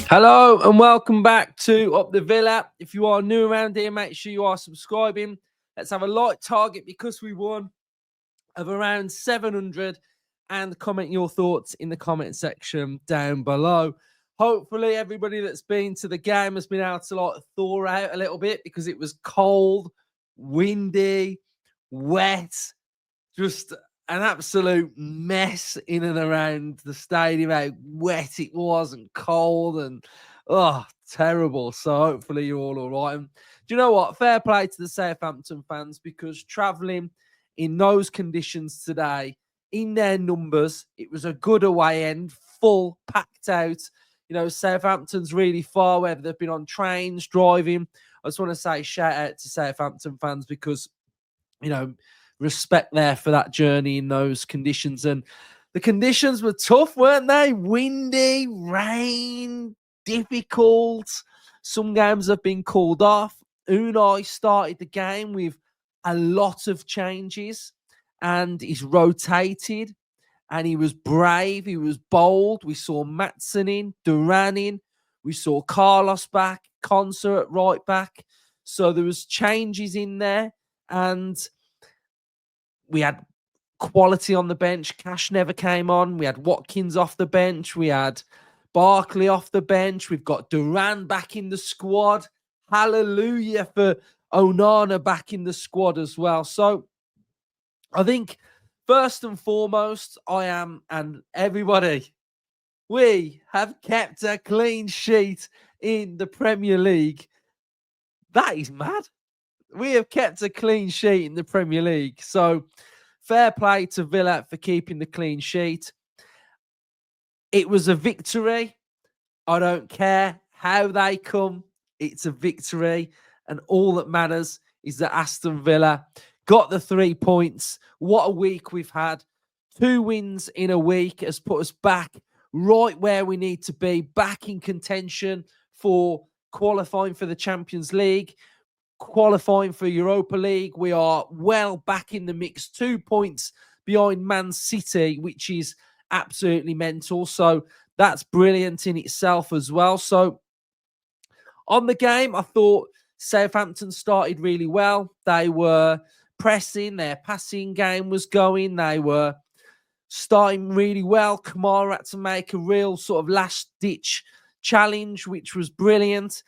Hello and welcome back to Up the Villa. If you are new around here, make sure you are subscribing. Let's have a light target because we won of around 700 and comment your thoughts in the comment section down below. Hopefully everybody that's been to the game has been able to thaw out a little bit because it was cold, windy, wet, just an absolute mess in and around the stadium, how wet it was and cold and terrible. So hopefully you're all right. And do you know what? Fair play to the Southampton fans because travelling in those conditions today, in their numbers, it was a good away end, full, packed out. You know, Southampton's really far, whether they've been on trains, driving. I just want to say shout out to Southampton fans because, you know, respect there for that journey in those conditions. And the conditions were tough, weren't they? Windy, rain, difficult. Some games have been called off. Unai started the game with a lot of changes and he's rotated and he was brave. He was bold. We saw Matson in, Duran in. We saw Carlos back, Concert at right back. So there was changes in there and we had quality on the bench. Cash never came on. We had Watkins off the bench. We had Barkley off the bench. We've got Duran back in the squad. Hallelujah for Onana back in the squad as well. So I think first and foremost, and everybody, we have kept a clean sheet in the Premier League. That is mad. We have kept a clean sheet in the Premier League. So fair play to Villa for keeping the clean sheet. It was a victory. I don't care how they come. It's a victory. And all that matters is that Aston Villa got the 3 points. What a week we've had. 2 wins in a week has put us back right where we need to be, back in contention for qualifying for the Champions League, qualifying for Europa League. We are well back in the mix, 2 points behind Man City, which is absolutely mental. So that's brilliant in itself as well. So on the game, I thought Southampton started really well. They were pressing, their passing game was going, they were starting really well. Kamara had to make a real sort of last-ditch challenge, which was brilliant.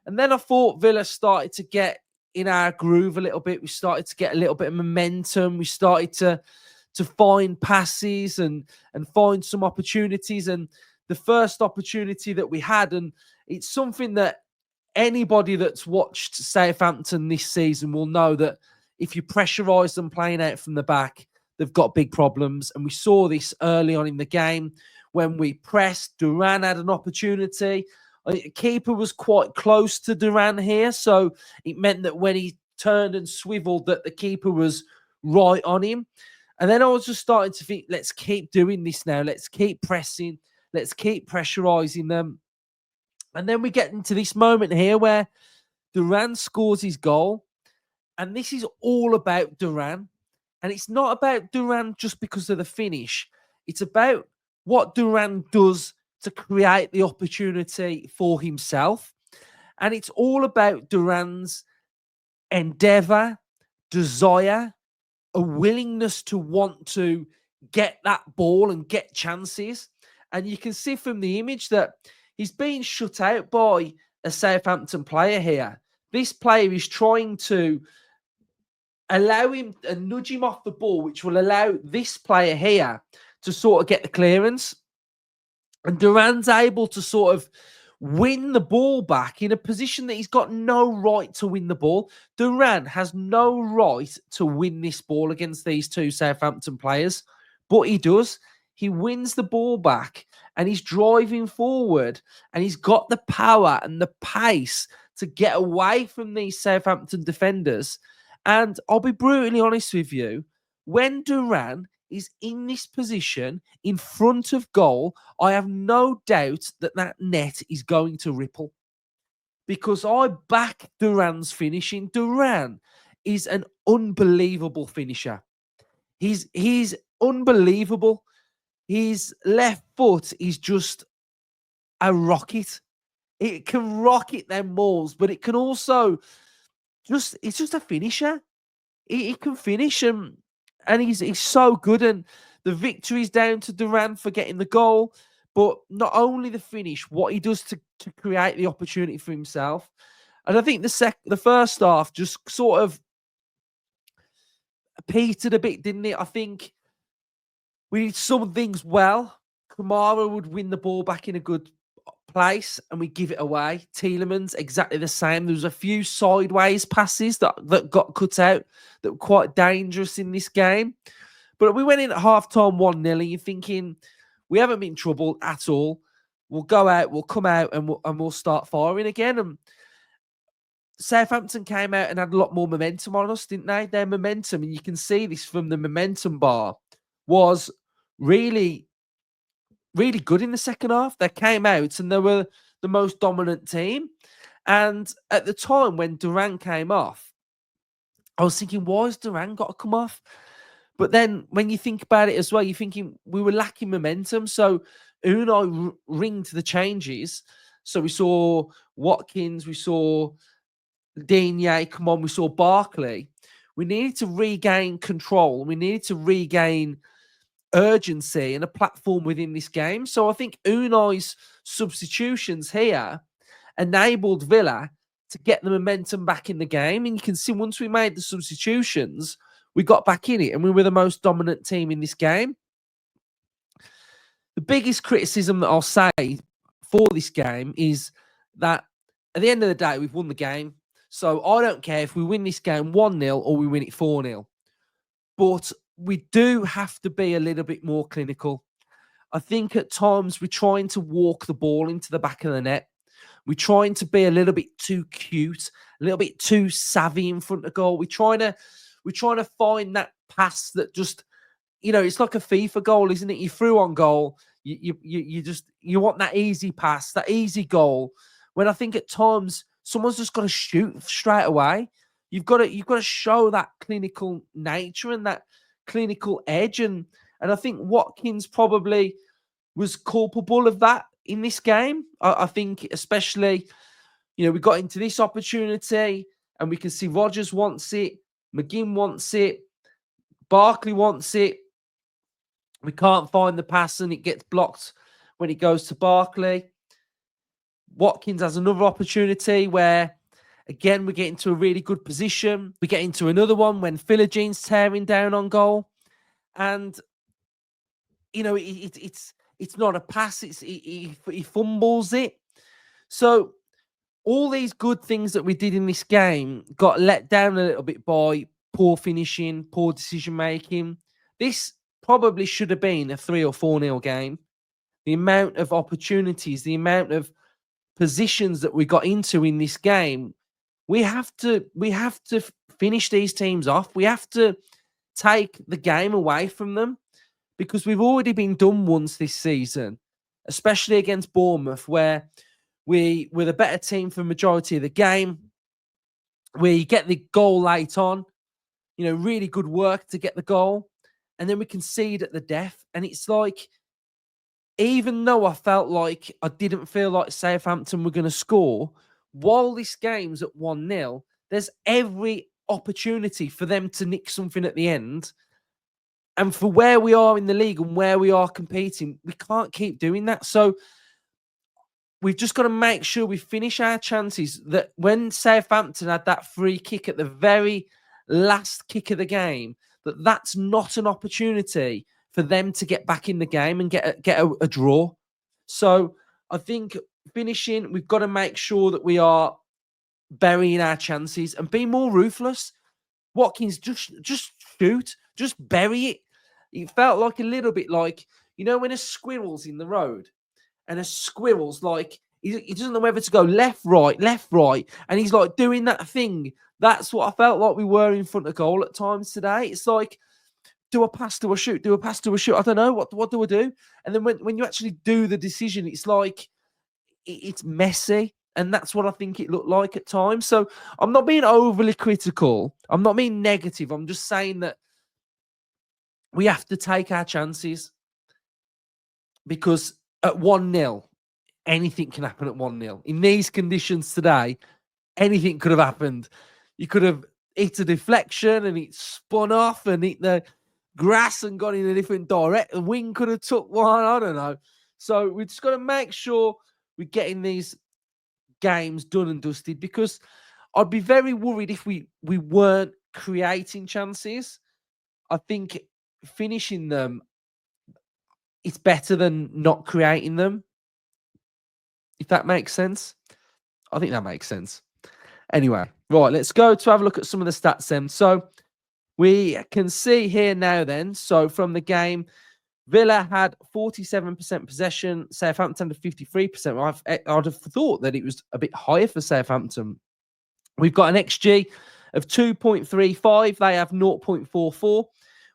And then I thought Villa started to get in our groove a little bit. We started to get a little bit of momentum. We started to find passes and find some opportunities. And the first opportunity that we had, and it's something that anybody that's watched Southampton this season will know that if you pressurise them playing out from the back, they've got big problems. And we saw this early on in the game when we pressed. Duran had an opportunity. Keeper was quite close to Duran here, so it meant that when he turned and swiveled that the keeper was right on him. And then I was just starting to think, let's keep doing this now. Let's keep pressing. Let's keep pressurising them. And then we get into this moment here where Duran scores his goal. And this is all about Duran. And it's not about Duran just because of the finish. It's about what Duran does to create the opportunity for himself. And it's all about Duran's endeavour, desire, a willingness to want to get that ball and get chances. And you can see from the image that he's being shut out by a Southampton player here. This player is trying to allow him and nudge him off the ball, which will allow this player here to sort of get the clearance. And Duran's able to sort of win the ball back in a position that he's got no right to win the ball. Duran has no right to win this ball against these two Southampton players, but he does. He wins the ball back and he's driving forward and he's got the power and the pace to get away from these Southampton defenders. And I'll be brutally honest with you, when Duran is in this position in front of goal, I have no doubt that that net is going to ripple because I back Duran's finishing. Duran is an unbelievable finisher. He's unbelievable. His left foot is just a rocket. It can rocket them balls, but it can also it's just a finisher. He can finish and he's so good. And the victory's down to Duran for getting the goal, but not only the finish, what he does to create the opportunity for himself. And I think the first half just sort of petered a bit, didn't it? I think we did some things well. Kamara would win the ball back in a good place and we give it away. Tielemans, exactly the same. There was a few sideways passes that got cut out that were quite dangerous in this game. But we went in at half-time 1-0 and you're thinking, we haven't been in trouble at all. We'll go out, we'll come out and we'll start firing again. And Southampton came out and had a lot more momentum on us, didn't they? Their momentum, and you can see this from the momentum bar, was really, really good in the second half. They came out and they were the most dominant team. And at the time when Duran came off, I was thinking, why has Duran got to come off? But then when you think about it as well, you're thinking we were lacking momentum. So Unai ringed the changes. So we saw Watkins, we saw Digne come on, we saw Barkley. We needed to regain control. We needed to regain urgency and a platform within this game. So I think Unai's substitutions here enabled Villa to get the momentum back in the game. And you can see once we made the substitutions, we got back in it and we were the most dominant team in this game. The biggest criticism that I'll say for this game is that at the end of the day, we've won the game. So I don't care if we win this game 1-0 or we win it 4-0. But we do have to be a little bit more clinical. I think at times we're trying to walk the ball into the back of the net. We're trying to be a little bit too cute, a little bbit too savvy in front of goal. We're trying to find that pass that just, it's like a FIFA goal, isn't it? You threw on goal, you want that easy pass, that easy goal. When I think at times someone's just got to shoot straight away. You've got to show that clinical nature and that clinical edge, and I think Watkins probably was culpable of that in this game. I think especially, we got into this opportunity and we can see Rodgers wants it, McGinn wants it, Barkley wants it. We can't find the pass and it gets blocked when it goes to Barkley. Watkins has another opportunity where, again, we get into a really good position. We get into another one when Philigine's tearing down on goal. And, it's not a pass. He fumbles it. So all these good things that we did in this game got let down a little bit by poor finishing, poor decision-making. This probably should have been a 3 or 4-0 game. The amount of opportunities, the amount of positions that we got into in this game, we have to finish these teams off. We have to take the game away from them because we've already been done once this season, especially against Bournemouth, where we were the better team for the majority of the game. We get the goal late on, really good work to get the goal, and then we concede at the death. And it's like, even though I didn't feel like Southampton were going to score, while this game's at 1-0, there's every opportunity for them to nick something at the end. And for where we are in the league and where we are competing, we can't keep doing that. So we've just got to make sure we finish our chances. That when Southampton had that free kick at the very last kick of the game, that's not an opportunity for them to get back in the game and get a draw. So I think finishing, we've got to make sure that we are burying our chances and be more ruthless. Watkins, just shoot, just bury it. It felt like a little bit like, when a squirrel's in the road and a squirrel's like, he doesn't know whether to go left, right, and he's like doing that thing. That's what I felt like we were in front of goal at times today. It's like, do a pass, do a shoot, do a pass, do a shoot. I don't know. What do I do? And then when you actually do the decision, it's like, it's messy. And that's what I think it looked like at times. So I'm not being overly critical. I'm not being negative. I'm just saying that we have to take our chances. Because at 1-0, anything can happen at 1-0. In these conditions today, anything could have happened. You could have hit a deflection and it spun off and hit the grass and gone in a different direction. The wing could have took one. I don't know. So we just got to make sure we're getting these games done and dusted, because I'd be very worried if we weren't creating chances. I think finishing them, it's better than not creating them, if that makes sense. I think that makes sense. Anyway, right, let's go to have a look at some of the stats then. So we can see here now then, so from the game, Villa had 47% possession, Southampton had 53%. I'd have thought that it was a bit higher for Southampton. We've got an XG of 2.35. They have 0.44.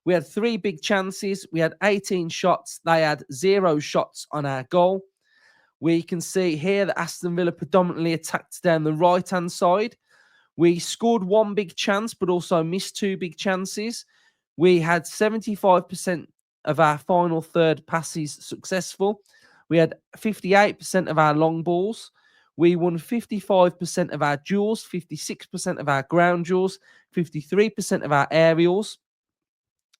We had 3 big chances. We had 18 shots. They had 0 shots on our goal. We can see here that Aston Villa predominantly attacked down the right-hand side. We scored 1 big chance, but also missed 2 big chances. We had 75% of our final third passes successful. We had 58% of our long balls. We won 55% of our duels, 56% of our ground duels, 53% of our aerials.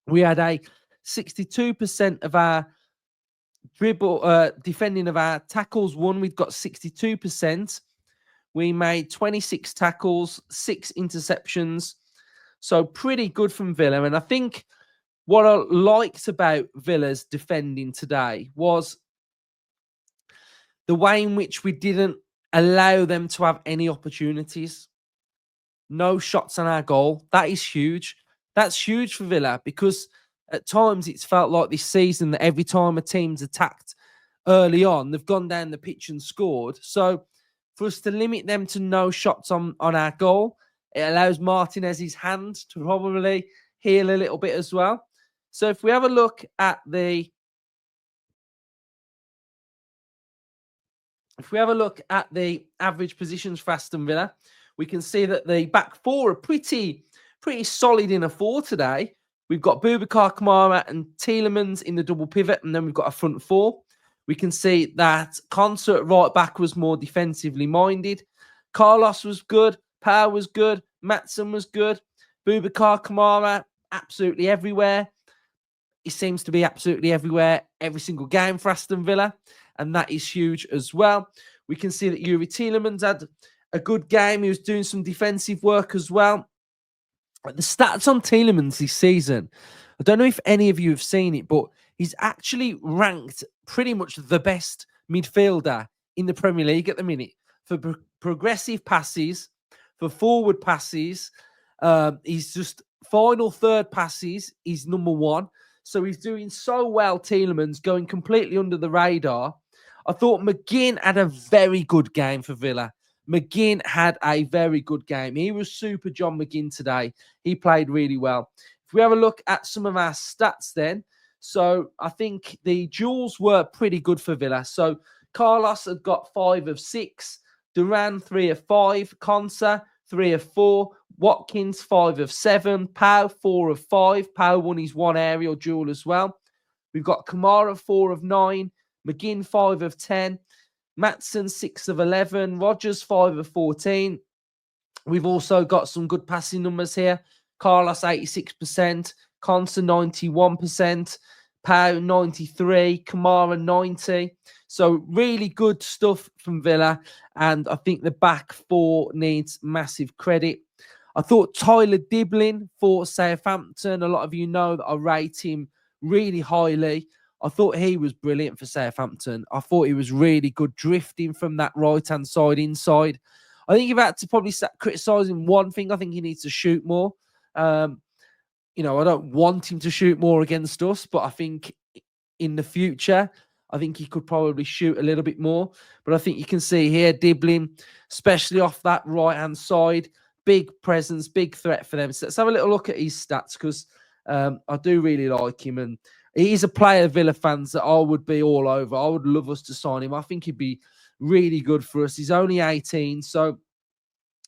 We had a 62% of our defending of our tackles won. We've got 62%. We made 26 tackles, 6 interceptions. So pretty good from Villa. And I think what I liked about Villa's defending today was the way in which we didn't allow them to have any opportunities. No shots on our goal. That is huge. That's huge for Villa, because at times it's felt like this season that every time a team's attacked early on, they've gone down the pitch and scored. So for us to limit them to no shots on our goal, it allows Martinez's hand to probably heal a little bit as well. So if we have a look at the average positions for Aston Villa, we can see that the back four are pretty solid in a 4 today. We've got Boubacar Kamara and Tielemans in the double pivot, and then we've got a front 4. We can see that Concert right back was more defensively minded. Carlos was good. Power was good. Maatsen was good. Boubacar Kamara, absolutely everywhere. He seems to be absolutely everywhere every single game for Aston Villa, and that is huge as well. We can see that Youri Tielemans had a good game. He was doing some defensive work as well. The stats on Tielemans this season, I don't know if any of you have seen it, but he's actually ranked pretty much the best midfielder in the Premier League at the minute for progressive passes, for forward passes. He's just final third passes. He's number 1. So he's doing so well, Tielemans, going completely under the radar. I thought McGinn had a very good game for Villa. McGinn had a very good game. He was super John McGinn today. He played really well. If we have a look at some of our stats then, so I think the duels were pretty good for Villa. So Carlos had got 5 of 6, Duran 3 of 5, Konsa 3 of 4, Watkins 5 of 7, Pau 4 of 5. Pau won his 1 aerial duel as well. We've got Kamara 4 of 9, McGinn 5 of 10, Maatsen 6 of 11, Rodgers 5 of 14. We've also got some good passing numbers here. Carlos 86%, Konsa 91%, Pau 93, Kamara 90. So really good stuff from Villa, and I think the back 4 needs massive credit. I thought Tyler Diblin for Southampton, a lot of you know that I rate him really highly. I thought he was brilliant for Southampton. I thought he was really good drifting from that right-hand side inside. I think you've had to probably criticise him one thing. I think he needs to shoot more. I don't want him to shoot more against us, but I think in the future, I think he could probably shoot a little bit more. But I think you can see here, Diblin, especially off that right-hand side, big presence, big threat for them. So let's have a little look at his stats, because I do really like him. And he's a player, Villa fans, that I would be all over. I would love us to sign him. I think he'd be really good for us. He's only 18. So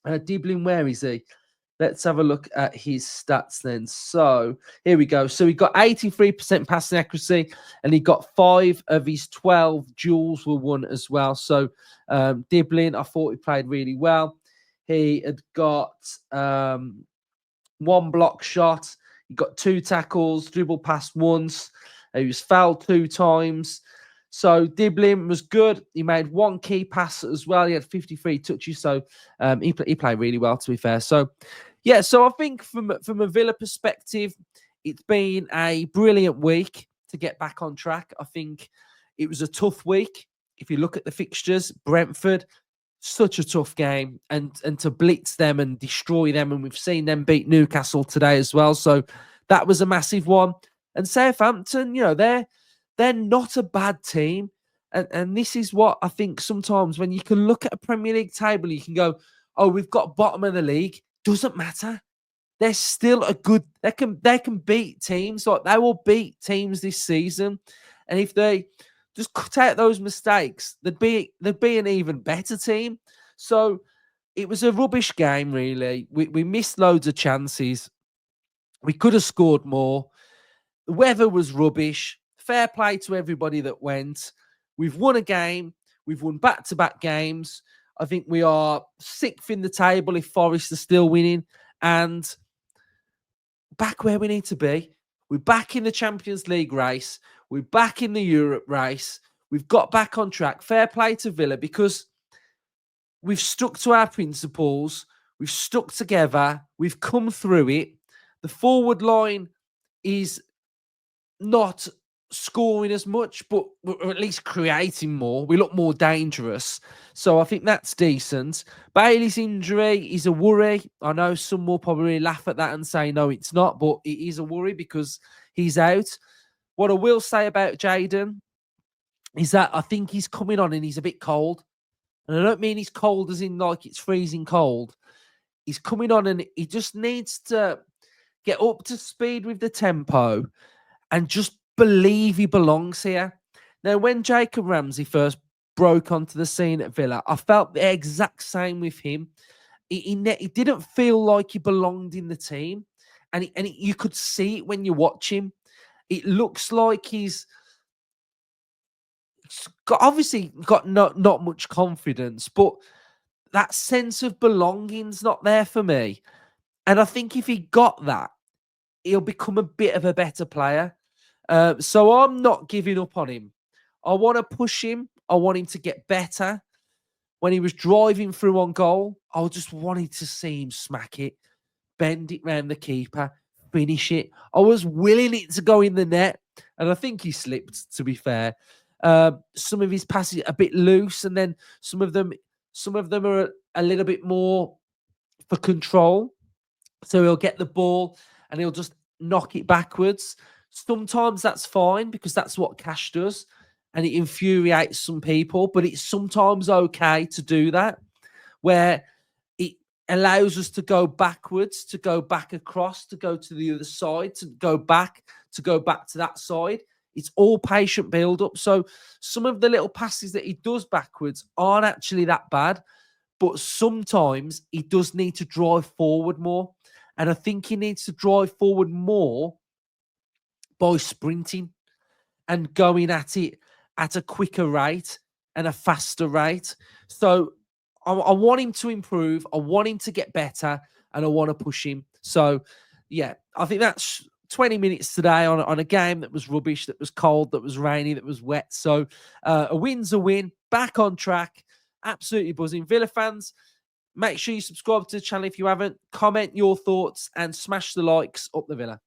Diblin, where is he? let's have a look at his stats then. So here we go. So he got 83% passing accuracy, and he got 5 of his 12 duels were won as well. So Diblin, I thought he played really well. He had got 1 block shot. He got 2 tackles, dribble past once. He was fouled 2 times. So Diblin was good. He made 1 key pass as well. He had 53 touches. So he played really well, to be fair. So, yeah, so I think from a Villa perspective, it's been a brilliant week to get back on track. I think it was a tough week. If you look at the fixtures, Brentford, such a tough game, and to blitz them and destroy them. And we've seen them beat Newcastle today as well. So that was a massive one. And Southampton, they're not a bad team. And this is what I think sometimes when you can look at a Premier League table, you can go, oh, we've got bottom of the league. Doesn't matter. They're still a good, they can beat teams. Like they will beat teams this season. And if they just cut out those mistakes, they'd be an even better team. So it was a rubbish game, really. We missed loads of chances. We could have scored more. The weather was rubbish. Fair play to everybody that went. We've won a game. We've won back-to-back games. I think we are 6th in the table if Forest are still winning. And back where we need to be. We're back in the Champions League race. We're back in the Europe race. We've got back on track. Fair play to Villa because we've stuck to our principles. We've stuck together. We've come through it. The forward line is not scoring as much, but we're at least creating more. We look more dangerous. So I think that's decent. Bailey's injury is a worry. I know some will probably laugh at that and say, no, it's not, but it is a worry because he's out. What I will say about Jayden is that I think he's coming on and he's a bit cold. And I don't mean he's cold as in like it's freezing cold. He's coming on and he just needs to get up to speed with the tempo and just believe he belongs here. Now, when Jacob Ramsey first broke onto the scene at Villa, I felt the exact same with him. He didn't feel like he belonged in the team. And you could see it when you watch him. It looks like he's obviously got not much confidence, but that sense of belonging's not there for me. And I think if he got that, he'll become a bit of a better player. So I'm not giving up on him. I want to push him. I want him to get better. When he was driving through on goal, I just wanted to see him smack it, bend it round the keeper, finish it. I was willing it to go in the net, and I think he slipped, to be fair. Some of his passes are a bit loose, and then some of them are a little bit more for control. So he'll get the ball and he'll just knock it backwards. Sometimes that's fine because that's what Cash does and it infuriates some people, but it's sometimes okay to do that where it allows us to go backwards, to go back across, to go to the other side, to go back to that side. It's all patient build up. So some of the little passes that he does backwards aren't actually that bad, but sometimes he does need to drive forward more. And I think he needs to drive forward more by sprinting and going at it at a quicker rate and a faster rate. So I want him to improve. I want him to get better and I want to push him. So, yeah, I think that's 20 minutes today on a game that was rubbish, that was cold, that was rainy, that was wet. So a win's a win. Back on track. Absolutely buzzing. Villa fans, make sure you subscribe to the channel if you haven't. Comment your thoughts and smash the likes up the Villa.